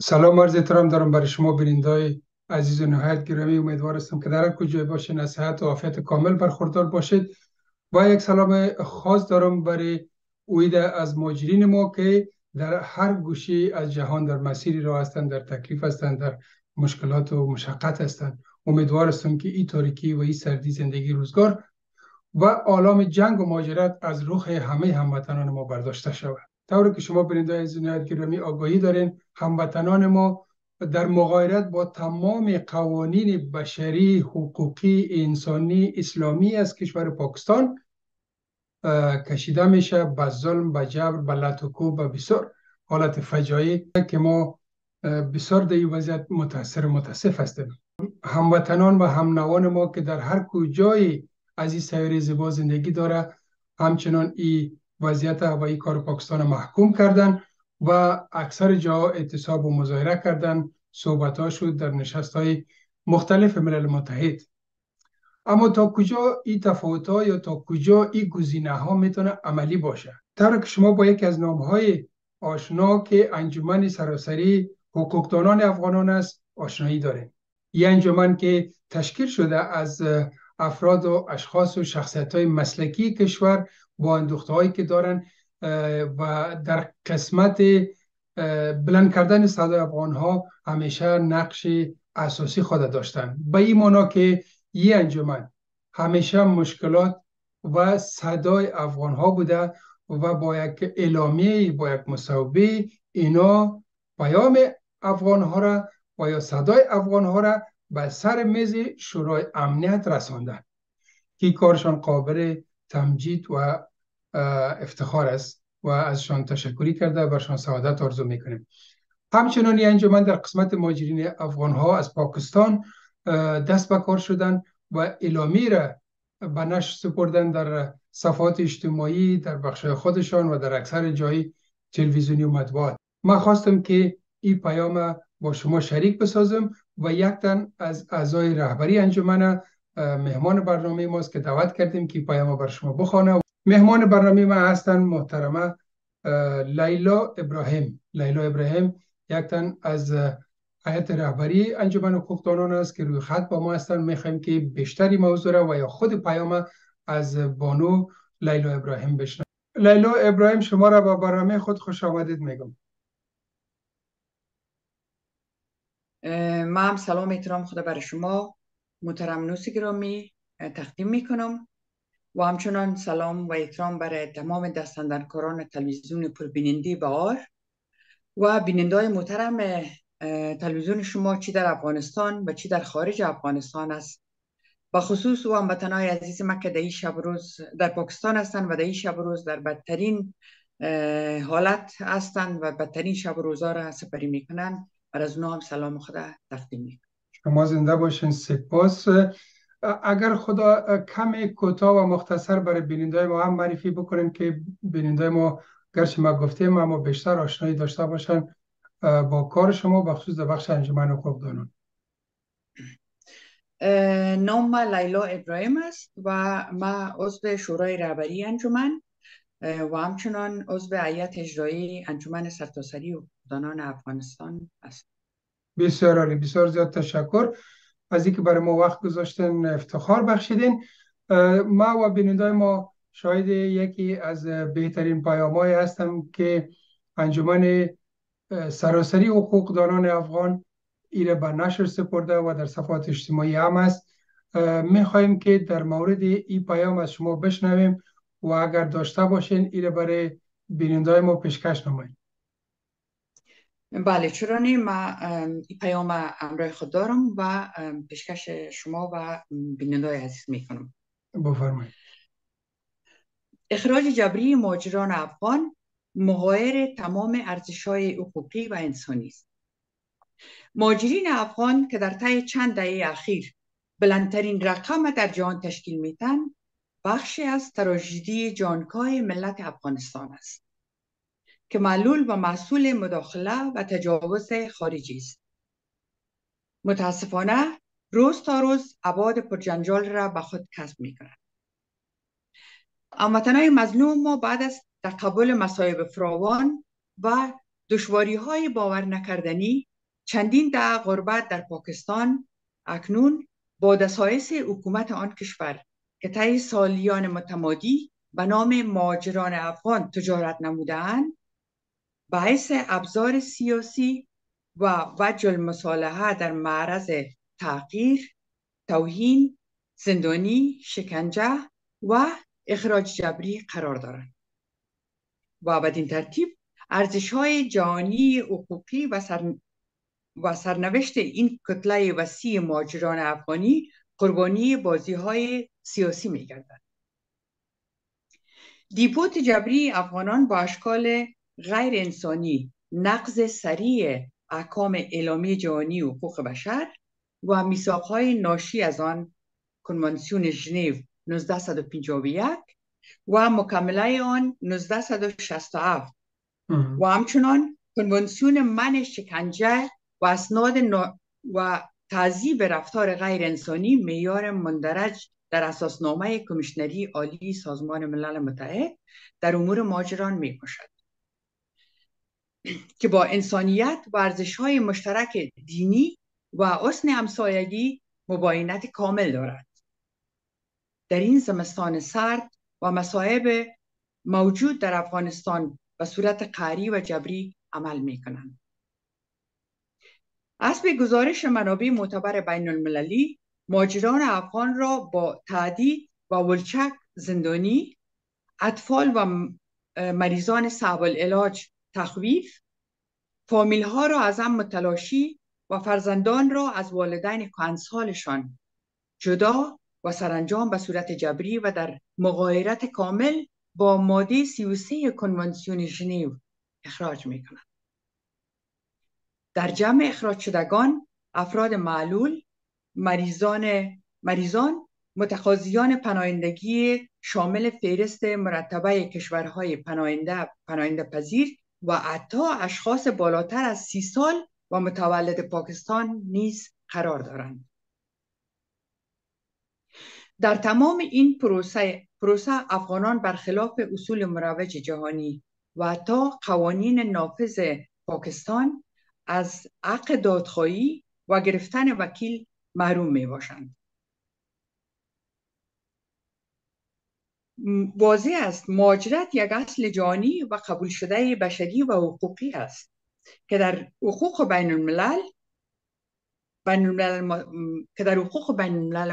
سلام عرض احترام دارم برای شما بینندای عزیز و نهایت گرامی. امیدوار هستم که در هر کجای باشین از صحت و عافیت کامل برخوردار باشید. با یک سلام خاص دارم برای اویده از مهاجرین ما که در هر گوشه از جهان در مسیری راه هستند، در تکلیف هستند، در مشکلات و مشقت هستند. امیدوار هستم که این تاریکی و این سردی زندگی روزگار و آلام جنگ و مهاجرت از رخ همه هموطنان ما برداشته شود. طوری که شما بیننده عزیز و نهایت گرامی آگاهی دارین، هموطنان ما در مغایرت با تمام قوانین بشری، حقوقی، انسانی، اسلامی از کشور پاکستان کشیده میشه به ظلم، به جبر، به لط و کوب، به بسیار حالت فجایی که ما بسیار در این وضعیت متاثر و متاسف هستیم. هموطنان و همنوان ما که در هر کجای از این سیاره زیبا زندگی داره همچنان این وضعیت هوایی کار پاکستان محکوم کردن و اکثر جاها اعتصاب و مظاهره کردن. صحبت ها شد در نشست های مختلف ملل متحد. اما تا کجا این تفاوت ها یا تا کجا این گزینه ها میتونه عملی باشه؟ طور که شما با یکی از نام های آشنا که انجمن سراسری حقوقدانان افغانان است آشنایی داریم. این انجمن که تشکیل شده از افراد و اشخاص و شخصیت های مسلکی کشور با اندوخته هایی که دارن و در قسمت بلند کردن صدای افغان ها همیشه نقش اساسی خود داشتن. به این معنا که این انجمن همیشه مشکلات و صدای افغان ها بوده و با یک اعلامیه، با یک مصوبه اینا پیام افغان ها را و یا صدای افغان ها را به سر میز شورای امنیت رساندن که کارشان قابل تمجید و افتخار است و ازشان تشکری کرده و برشان سعادت آرزو میکنیم. همچنان این انجمن در قسمت مهاجرین افغان ها از پاکستان دست به کار شدن و اعلامی را به نشر سپردن در صفحات اجتماعی، در بخش خودشان و در اکثر جای تلویزیونی و مطبوعات. من خواستم که این پیام با شما شریک بسازم و یک تن از اعضای رهبری انجمن مهمان برنامه ماست که دعوت کردیم که پیام بر شما بخوانه. مهمان برنامه ما هستند محترمه لیلا ابراهیم. لیلا ابراهیم یک تن از هیئت رهبری انجمن حقوقدانان است که روی خط با ما هستند. میخوایم که بیشتری موضوع را و یا خود پیام از بانو لیلا ابراهیم بشنویم. لیلا ابراهیم، شما را با برنامه خود خوش آمدید میگم. ما هم سلام احترام خدا برای شما محترم نوسی گرامی تقدیم میکنم و همچنان سلام و احترام برای تمام دستاندرکاران تلویزیون پربیننده بهار و بیننده‌های محترم تلویزیون شما چی در افغانستان و چی در خارج افغانستان است، با خصوص و هموطنان عزیز ما که در این شب روز در پاکستان هستند و در این شب روز در بدترین حالت هستند و بدترین شب روزا را سپری میکنند. بر از اونها هم سلام خدا تقدیم میکنم. شما زنده باشین. سپاس. اگر خدا کمی کوتاه و مختصر برای بیننده ما هم معرفی بکنین که بیننده ما گرچه ما گفتیم اما بیشتر آشنایی داشته باشن با کار شما بخصوص در بخش انجمن حقوقدانان. نام ما لیلا ابراهیم است و ما عضو شورای رهبری انجمن و همچنان عضو هیئت اجرایی انجمن سرتاسری حقوقدانان افغانستان است. بسیار عالی، بسیار زیاد تشکر از اینکه برای ما وقت گذاشتن، افتخار بخشیدین. ما و بینندای ما شاهد یکی از بهترین پیام‌های هستم که انجمن سراسری حقوقدانان افغان ایره به نشر سپرده و در صفحات اجتماعی هم است. میخواهیم که در مورد این پیام از شما بشنویم و اگر داشته باشین ایره برای بینندای ما پیشکش نمایید. بله، چرا نه. ما این پیام همراه خود دارم و پیشکش شما و بیننده‌های عزیز میکنم. بفرمایید. اخراج جبری مهاجران افغان مغایر تمام ارزش‌های حقوقی و انسانی است. مهاجرین افغان که در طی چند دهه اخیر بلندترین رقم در جهان تشکیل میتن، بخشی از تراژدی جانکاه ملت افغانستان است که معلول و محصول مداخله و تجاوز خارجی است. متاسفانه روز تا روز ابعاد پرجنجال را به خود کسب می‌کند. هموطنان مظلوم ما بعد از تقبل مصائب فراوان و دشواری‌های باور نکردنی چندین دهه غربت در پاکستان اکنون با دسایس حکومت آن کشور که طی سالیان متمادی به نام مهاجران افغان تجارت نموده‌اند، باعث ابزار سیاسی و وجه المصالحه در معرض تحقیر، توهین، زندانی، شکنجه و اخراج جبری قرار دارند و بدین ترتیب ارزش‌های جهانی حقوقی و سرنوشت این کتله وسیع مهاجران افغانی قربانی بازی‌های سیاسی می‌گردد. دیپورت جبری افغانان با اشکال غیر انسانی، نقض سریع احکام اعلامیه جهانی حقوق بشر و میثاق‌های ناشی از آن، کنوانسیون ژنو 1951 و مکمله آن 1967 و همچنان کنوانسیون منع شکنجه و اسناد و تعذیب رفتار غیر انسانی معیار مندرج در اساسنامه کمیشنری عالی سازمان ملل متحد در امور مهاجران می باشد که با انسانیت و ارزش‌های مشترک دینی و حسن همسایگی مباینت کامل دارد. در این زمستان سرد و مصائب موجود در افغانستان به صورت قهری و جبری عمل می کنند. حسب گزارش منابع معتبر بین المللی، مهاجران افغان را با تعدید و ولچک زندانی، اطفال و مریضان صعب العلاج تخویف، فامیل ها را از هم متلاشی و فرزندان را از والدین کهنسالشان جدا و سرانجام به صورت جبری و در مغایرت کامل با ماده 33 کنوانسیون ژنو اخراج می کنند. در جمع اخراج شدگان افراد معلول، مریضان، متقاضیان پناهندگی شامل فهرست مرتبه کشورهای پناهنده پذیر و حتی اشخاص بالاتر از 30 سال و متولد پاکستان نیز قرار دارند. در تمام این پروسه افغانان برخلاف اصول مروج جهانی و حتی قوانین نافذ پاکستان از حق دادخواهی و گرفتن وکیل محروم می باشند. واضح است مهاجرت یک اصل جهانی و قبول شده بشری و حقوقی است که در حقوق بین الملل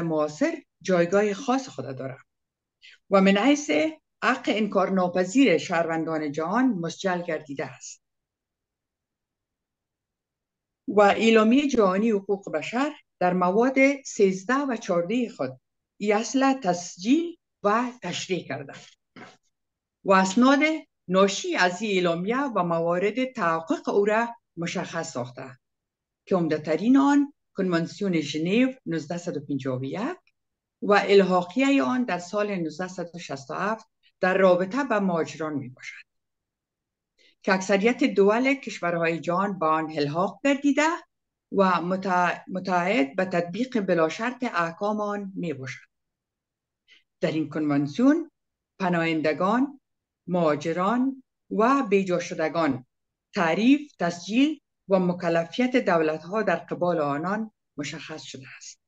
معاصر جایگاه خاص خود دارد و من حیث حق انکارناپذیر شهروندان جهان مسجل گردیده است و اعلامیه جهانی حقوق بشر در مواد 13 و 14 خود این اصل تسجیل و تشریح کرده و اسناد ناشی از این اعلامیه و موارد تحقق او را مشخص ساخته که عمده‌ترین آن کنوانسیون ژنو 1951 و الحاقیه آن در سال 1967 در رابطه با مهاجران می باشد که اکثریت دول کشورهای جهان با آن الحاق گردیده و متعهد به تطبیق بلاشرط احکام آن می باشد. در این کنوانسیون پناهندگان، مهاجران و بیجا شدگان تعریف، تسجیل و مکلفیت دولت‌ها در قبال آنان مشخص شده است.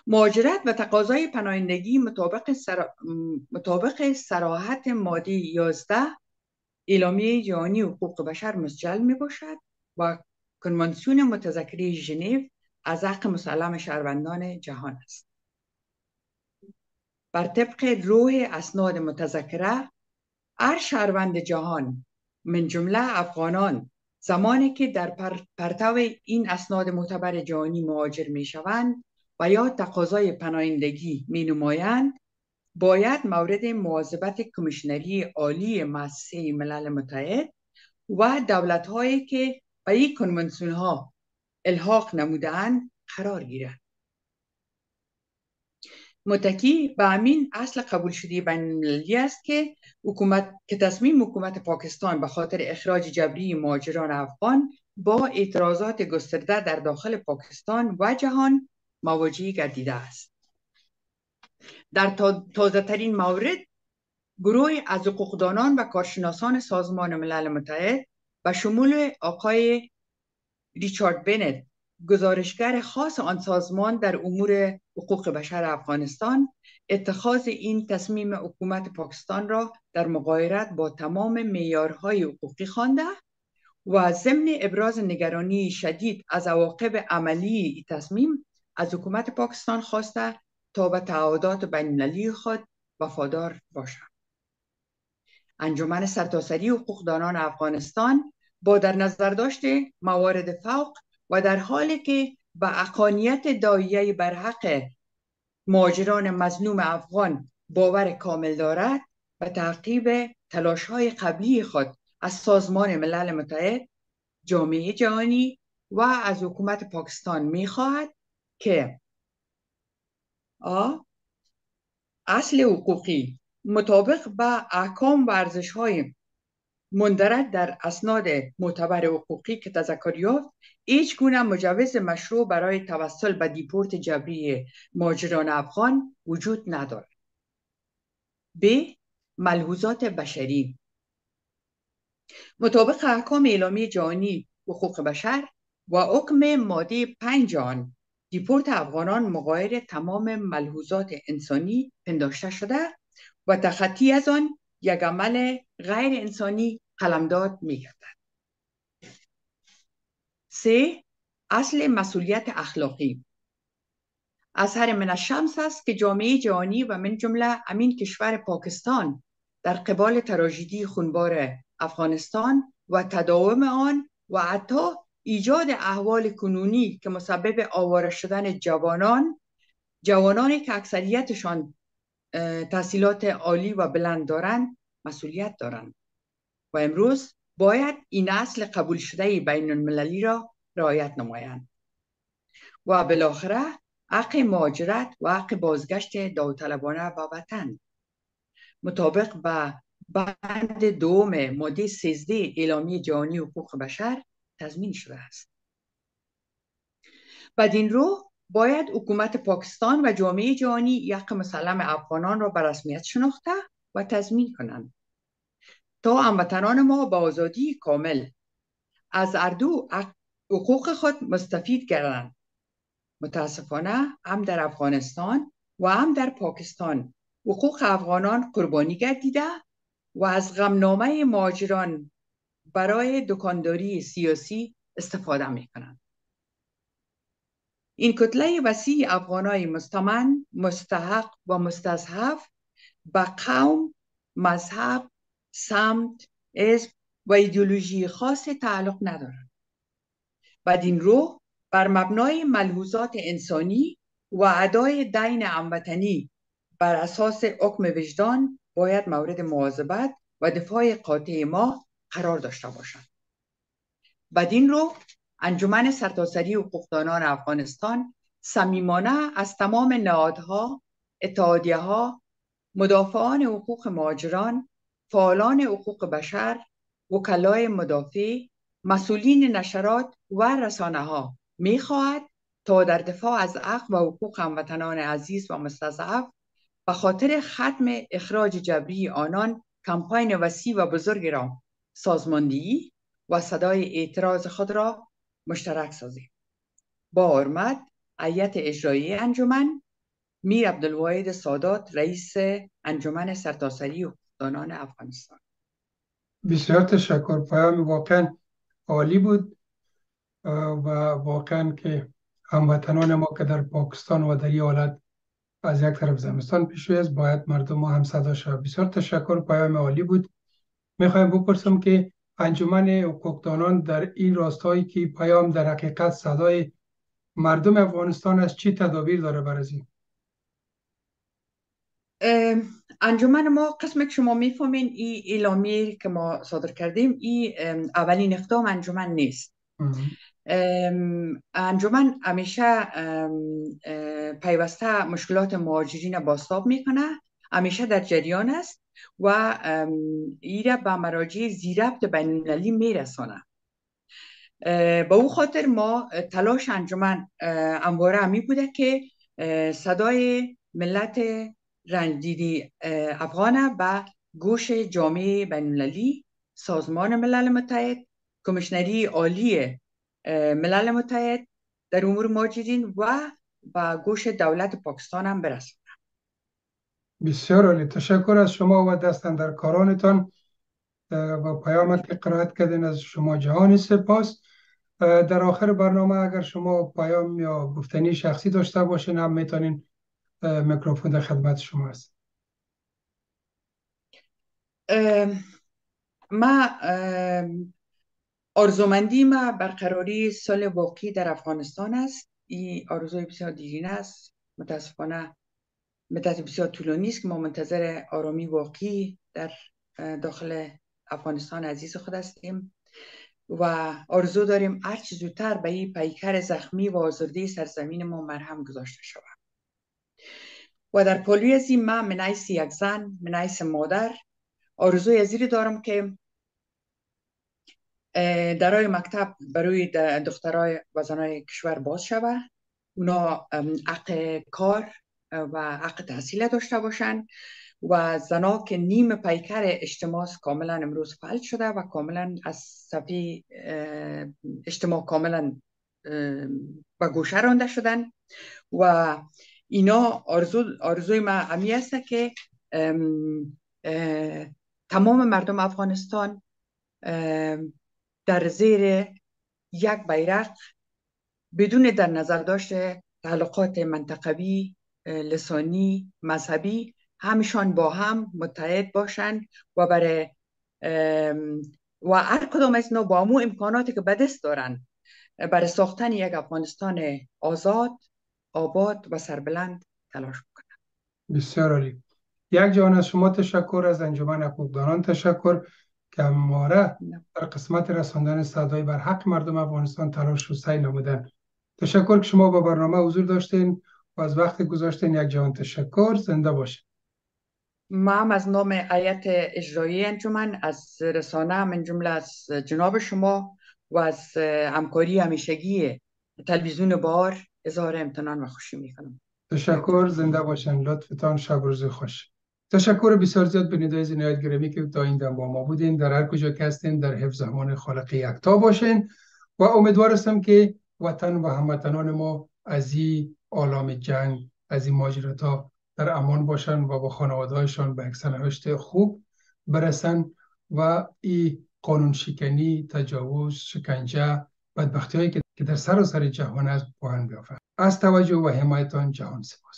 مهاجرت و تقاضای پناهندگی مطابق صراحت ماده 11 اعلامیه جهانی حقوق بشر مسجل می باشد و کنوانسیون متذکره ژنو از حق مسلم شهروندان جهان است. بر طبق روح اسناد متذکره، هر شهروند جهان من جمله افغانان زمانی که در پرتو این اسناد معتبر جهانی مهاجر می شوند و یا تقاضای پناهندگی می نمایند، باید مورد مواظبت کمیشنری عالی مؤسسه ملل متحد و دولت‌هایی که به این کنوانسیون‌ها الحاق نموده‌اند قرار گیرد. متکی به همین اصل قبول شده بین المللی است که تصمیم حکومت پاکستان به خاطر اخراج جبری مهاجران افغان با اعتراضات گسترده در داخل پاکستان و جهان مواجه گردیده است. در تازه ترین مورد، گروهی از حقوقدانان و کارشناسان سازمان ملل متحد به شمول آقای ریچارد بنت، گزارشگر خاص آن سازمان در امور حقوق بشر افغانستان، اتخاذ این تصمیم حکومت پاکستان را در مغایرت با تمام معیارهای حقوقی خوانده و ضمن ابراز نگرانی شدید از عواقب عملی این تصمیم از حکومت پاکستان خواسته تا به تعهدات بین‌المللی خود وفادار باشد. انجمن سرتاسری حقوقدانان افغانستان با در نظر داشته موارد فوق و در حالی که به حقانیت داعیه بر حق مهاجران مظلوم افغان باور کامل دارد، به تعقیب تلاش‌های قبلی خود از سازمان ملل متحد، جامعه جهانی و از حکومت پاکستان می‌خواهد که اصل حقوقی مطابق به احکام و ارزش‌های مندرج در اسناد معتبر حقوقی که تذکر یافت، هیچ گونه مجوز مشروع برای توسل به دیپورت جبری مهاجران افغان وجود ندارد. ب. ملحوظات بشری. مطابق احکام اعلامیه جهانی حقوق بشر و حکم ماده 5 آن، دیپورت افغانان مغایر تمام ملحوظات انسانی پنداشته شده و تخطی از آن یک عمل غیر انسانی قلمداد می‌گردد. 3. اصل مسئولیت اخلاقی. اظهر من الشمس است که جامعه جهانی و من جمله امین کشور پاکستان در قبال تراژدی خونبار افغانستان و تداوم آن و حتی ایجاد احوال کنونی که مسبب آواره شدن جوانانی که اکثریتشان تحصیلات عالی و بلند دارند مسئولیت دارند و امروز باید این اصل قبول شده بین المللی را رعایت نمایند و بالاخره حق مهاجرت و حق بازگشت داوطلبانه به وطن مطابق به بند دوم ماده 13 اعلامیه جهانی حقوق بشر تضمین شده است. بدین رو باید حکومت پاکستان و جامعه جهانی حق مسلم افغانان را به رسمیت شناخته و تضمین کنند تا هموطنان ما با آزادی کامل از هر دو حقوق خود مستفید گردند. متاسفانه هم در افغانستان و هم در پاکستان حقوق افغانان قربانی گردیده و از غمنامه مهاجران برای دکانداری سیاسی استفاده می کنند. این کتله وسیع افغانای مستمن، مستحق و مستضعف به قوم، مذهب، سمت، حزب و ایدئولوژی خاص تعلق ندارند. بدین رو بر مبنای ملحوظات انسانی و ادای دین هموطنی بر اساس حکم وجدان باید مورد مواظبت و دفاع قاطع ما قرار داشته باشد. بدین رو انجمن سرتاسری حقوقدانان افغانستان صمیمانه از تمام نهادها، اتحادیه‌ها، مدافعان حقوق مهاجران، فعالان حقوق بشر، وکلای مدافع، مسئولین نشرات و رسانه‌ها می‌خواهد تا در دفاع از حق و حقوق هموطنان عزیز و مستضعف به خاطر ختم اخراج جبری آنان کمپاین وسیع و بزرگ را سازماندهی و صدای اعتراض خود را مشترک سازیم. با حرمت، هیئت اجرایی انجمن، میر عبدالواحد سادات، رئیس انجمن سرتاسری حقوقدانان افغانستان. بسیار تشکر. پیام واقعا عالی بود و واقعا که هموطنان ما که در پاکستان و در این حالت از یک طرف زمستان پیش روی است، باید مردم ما هم صدا شود. بسیار تشکر، پیام عالی بود. میخوایم بپرسم که انجمن حقوقدانان در این راستایی که پیام در حقیقت صدای مردم افغانستان از چی تدابیر داره برای انجمن ما قسم که شما میفهمین این اعلامیه که ما صادر کردیم این اولین اقدام انجمن نیست. انجمن همیشه پیوسته مشکلات مهاجرین بازتاب میکنه، همیشه در جریان است و ایره به مراجع ذی‌ربط بین‌المللی میرسانه. با او خاطر ما تلاش انجمن همواره همی بوده که صدای ملت رنجیده افغان به گوش جامعه بین‌المللی، سازمان ملل متحد، کمیشنری عالی ملل متحد در امور مهاجرین و با گوش دولت پاکستان هم برسانم. بسیار عالی، تشکر از شما و دستاندرکارانتان و پیام که قرائت کردین از شما جهانی سپاس. در آخر برنامه اگر شما پیام یا گفتنی شخصی داشته باشین هم میتونین، میکروفون در خدمت شما است. ما آرزومندی ما برقراری صلح واقعی در افغانستان است. این آرزوی بسیار دیرینه است. متاسفانه مدت بسیار طولانی است که ما منتظر آرامی واقعی در داخل افغانستان عزیز خود هستیم و آرزو داریم هر چه زودتر به این پیکر زخمی و آزرده سرزمین ما مرهم گذاشته شود. و در پالوی از این من حیث یک زن، من حیث مادر آرزوی ازیری دارم که درای مکتب برای دخترای و زنای کشور باز شود. اونا حق کار و حق تحصیل داشته باشند و زنا که نیم پیکر اجتماع کاملا امروز فلج شده و کاملا از صفحه اجتماع کاملا به گوشه رانده شدن و اینا آرزوی ما همی است که تمام مردم افغانستان در زیر یک بیرق بدون در نظر داشته تعلقات منطقوی، لسانی، مذهبی همشان با هم متحد باشند و برای و هر کدام از اینا با مو امکاناتی که به دست دارند برای ساختن یک افغانستان آزاد، آباد و سربلند تلاش بکنند. بسیار عالی. یک جان از شما تشکر، از انجمن حقوقدانان تشکر که همواره در قسمت رساندن صدای بر حق مردم افغانستان تلاش و سعی نمودن. تشکر که شما با برنامه حضور داشتین و از وقت گذاشتین. یک جان تشکر. زنده باشید. ما هم از نام هیئت اجرایی انجمن، از رسانه من جمله از جناب شما و از همکاری همیشگی تلویزیون بار اظهار امتنان و خوشی میکنم. تشکر. زنده باشن. لطفتان شب روز خوش. تشکر بسیار زیاد به ندای نهایت گرامی که تا این دم با ما بودین. در هر کجا که هستین در حفظ امان خالق یکتا باشین و امیدوار هستم که وطن و هموطنان ما از این آلام جنگ، از این ماجرات ها در امان باشن و با خانواده‌هایشان به یک سرنوشت خوب برسن و این قانون شکنی، تجاوز، شکنجه، بدبختی هایی که در سراسر جهان است پایان بیافته. از توجه و حمایتان جهان سپاس.